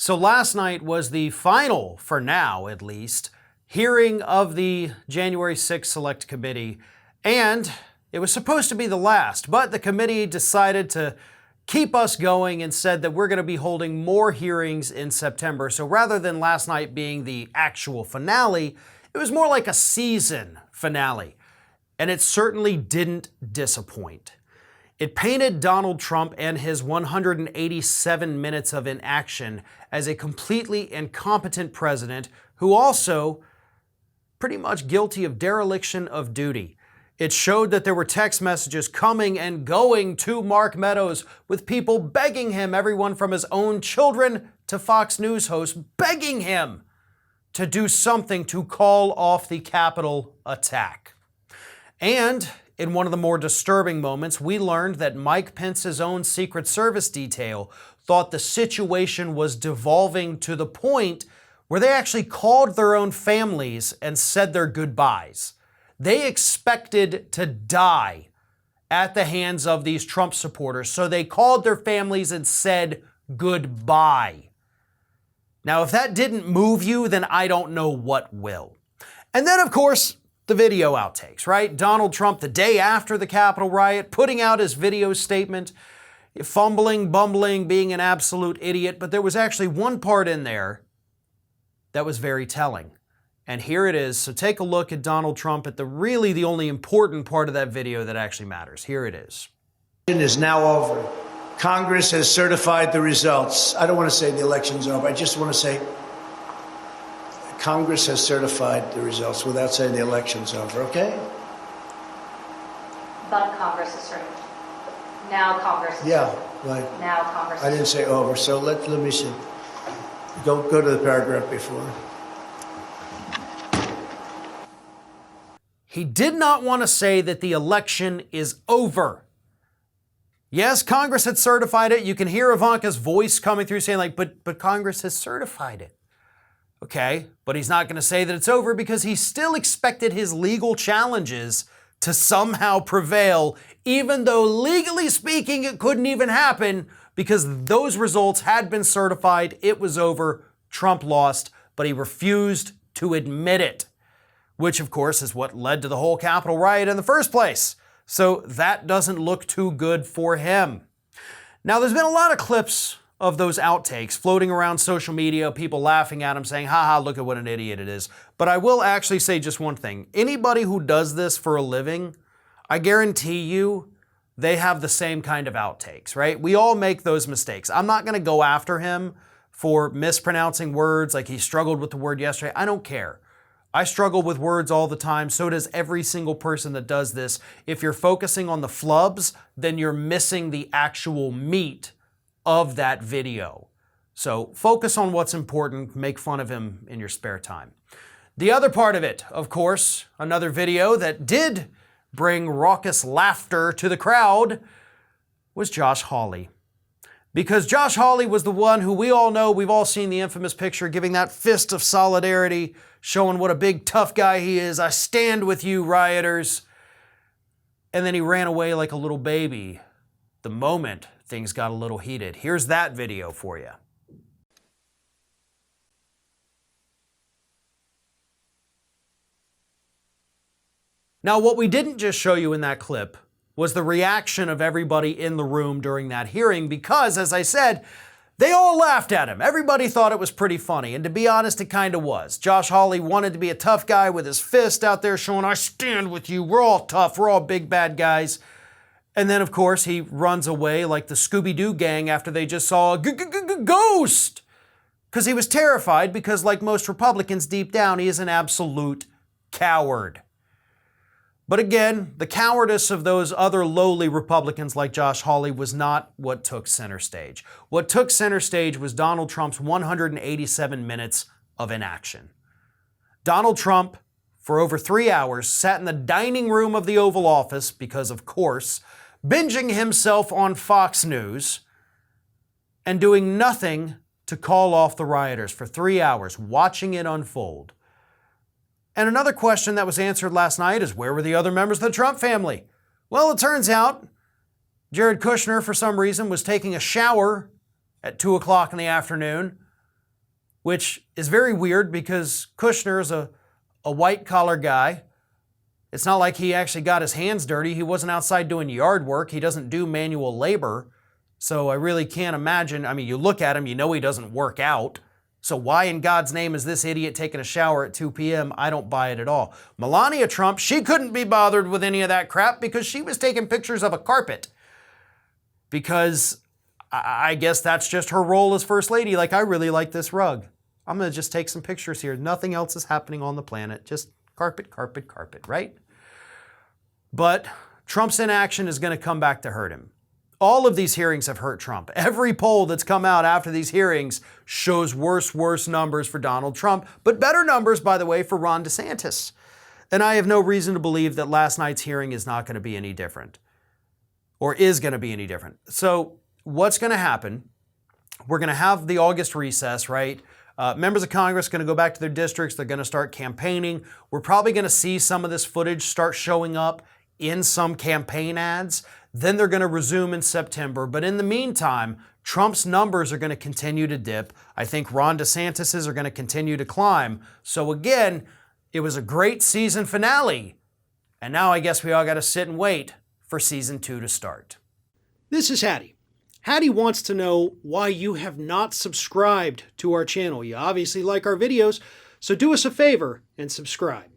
So last night was the final, for now at least, hearing of the January 6th Select Committee, and it was supposed to be the last, but the committee decided to keep us going and said that we're going to be holding more hearings in September. So rather than last night being the actual finale, it was more like a season finale, and it certainly didn't disappoint. It painted Donald Trump and his 187 minutes of inaction as a completely incompetent president who also pretty much guilty of dereliction of duty. It showed that there were text messages coming and going to Mark Meadows with people begging him, everyone from his own children to Fox News hosts, begging him to do something to call off the Capitol attack. And in one of the more disturbing moments, we learned that Mike Pence's own Secret Service detail thought the situation was devolving to the point where they actually called their own families and said their goodbyes. They expected to die at the hands of these Trump supporters, so they called their families and said goodbye. Now, if that didn't move you, then I don't know what will. And then, of course, the video outtakes, right? Donald Trump, the day after the Capitol riot, putting out his video statement, fumbling, bumbling, being an absolute idiot. But there was actually one part in there that was very telling. And here it is. So take a look at Donald Trump at the only important part of that video that actually matters. Here it is. It is now over. Congress has certified the results. I don't want to say the election's over. I just want to say Congress has certified the results without saying the election's over, okay? But Congress is certified. Now Congress is Yeah, certified. right. Now Congress I didn't say over, so let me see. Go to the paragraph before. He did not want to say that the election is over. Yes, Congress had certified it. You can hear Ivanka's voice coming through saying like, but Congress has certified it. Okay, but he's not going to say that it's over because he still expected his legal challenges to somehow prevail, even though legally speaking it couldn't even happen because those results had been certified. It was over. Trump lost, but he refused to admit it, which of course is what led to the whole Capitol riot in the first place. So that doesn't look too good for him. Now, there's been a lot of clips of those outtakes floating around social media, people laughing at him saying, haha, look at what an idiot it is. But I will actually say just one thing. Anybody who does this for a living, I guarantee you they have the same kind of outtakes, right? We all make those mistakes. I'm not going to go after him for mispronouncing words like he struggled with the word yesterday. I don't care. I struggle with words all the time. So does every single person that does this. If you're focusing on the flubs, then you're missing the actual meat of that video. So focus on what's important, make fun of him in your spare time. The other part of it, of course, another video that did bring raucous laughter to the crowd was Josh Hawley. Because Josh Hawley was the one who we all know, we've all seen the infamous picture giving that fist of solidarity, showing what a big tough guy he is. I stand with you, rioters. And then he ran away like a little baby the moment things got a little heated. Here's that video for you. Now, what we didn't just show you in that clip was the reaction of everybody in the room during that hearing because, as I said, they all laughed at him. Everybody thought it was pretty funny, and to be honest, it kind of was. Josh Hawley wanted to be a tough guy with his fist out there showing, I stand with you, we're all tough, we're all big bad guys. And then, of course, he runs away like the Scooby-Doo gang after they just saw a ghost. Because he was terrified because, like most Republicans deep down, he is an absolute coward. But again, the cowardice of those other lowly Republicans like Josh Hawley was not what took center stage. What took center stage was Donald Trump's 187 minutes of inaction. Donald Trump, for over 3 hours, sat in the dining room of the Oval Office because, of course, binging himself on Fox News and doing nothing to call off the rioters for 3 hours, watching it unfold. And another question that was answered last night is, where were the other members of the Trump family? Well, it turns out Jared Kushner, for some reason, was taking a shower at 2 o'clock in the afternoon which is very weird because Kushner is a white-collar guy. It's not like he actually got his hands dirty. He wasn't outside doing yard work. He doesn't do manual labor. So I really can't imagine. I mean, you look at him, you know he doesn't work out. So why in God's name is this idiot taking a shower at 2 p.m.? I don't buy it at all. Melania Trump, she couldn't be bothered with any of that crap because she was taking pictures of a carpet. Because I guess that's just her role as First Lady. Like, I really like this rug. I'm going to just take some pictures here. Nothing else is happening on the planet. Just carpet, carpet, carpet, right? But Trump's inaction is going to come back to hurt him. All of these hearings have hurt Trump. Every poll that's come out after these hearings shows worse numbers for Donald Trump, but better numbers, by the way, for Ron DeSantis. And I have no reason to believe that last night's hearing is not going to be any different, or is going to be any different. So what's going to happen? We're going to have the August recess, right? Members of Congress are going to go back to their districts. They're going to start campaigning. We're probably going to see some of this footage start showing up in some campaign ads. Then they're going to resume in September. But in the meantime, Trump's numbers are going to continue to dip. I think Ron DeSantis's are going to continue to climb. So again, it was a great season finale. And now I guess we all got to sit and wait for season 2 to start. This is Hattie. Hattie wants to know why you have not subscribed to our channel. You obviously like our videos, so do us a favor and subscribe.